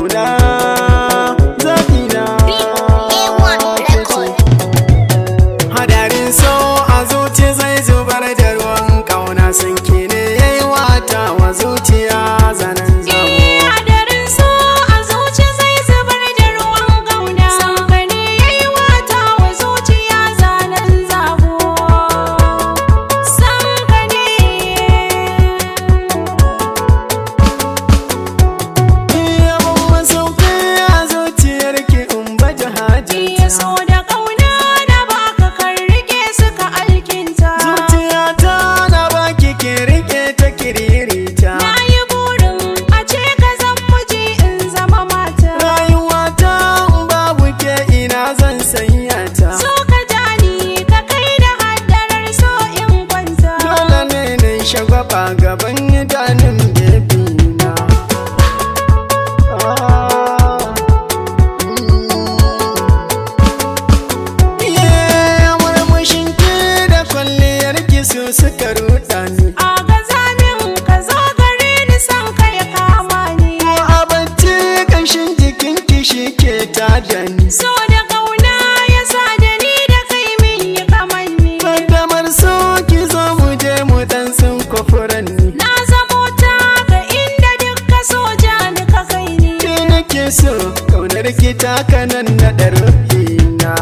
kauna zaɓina hadarin so a zuci zai zubar da ruwan kauna sun ne yayi wata wa zuciya zanen shagwaba gaban idanun bebina murmushinki da kwalliyarki su suka ruɗa ni a gazamin ka zo gare ni san ka ya kama ni a bacci ƙanshin jikinki shi ke tada ni so da kauna ya sa da ni da kai min yi kamanni damar so ki zo mu je mu dan sun furanni na zamo taka inda dukka soja ni ka kai ni ke nake so kaunar ki taka nan na ɗarfina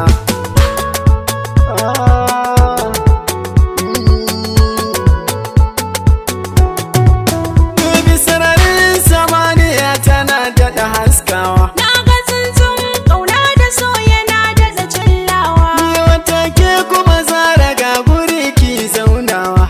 Baby sararin samaniya tana daɗa haskawa na ga tsuntsun kauna da so yana daɗa cillawa ni wata ke kuma zara ga guri ki zaunawa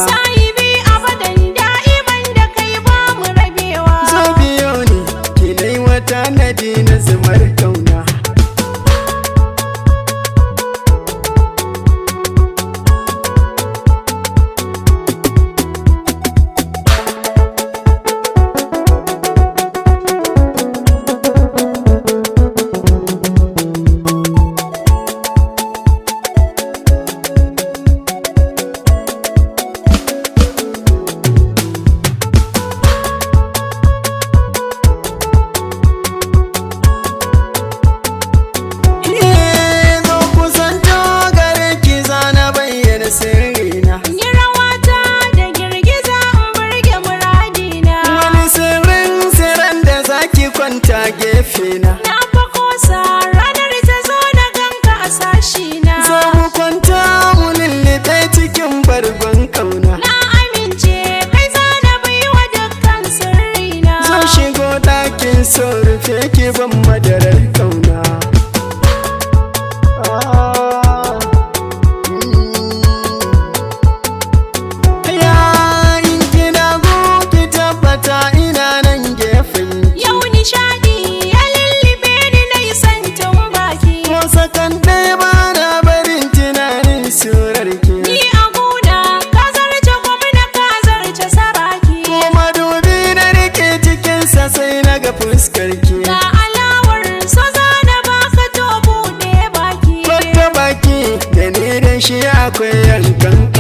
sahibi abadan da'iman da kai ba mu rabewa zo biyo ni ki dai wata nadi na zumar kauna kwanta gefe na fa kosa ranar ta zo na ganka a sashi na zo mu kwanta mu lullube cikin bargon kauna na amince kai za na bai wa dukkan sirri na zo shigo ɗakin so rufe ki ban madarar kauna fuskarki ga alawar so zana baka to bude baki wata baki da ni da shi akwai yankan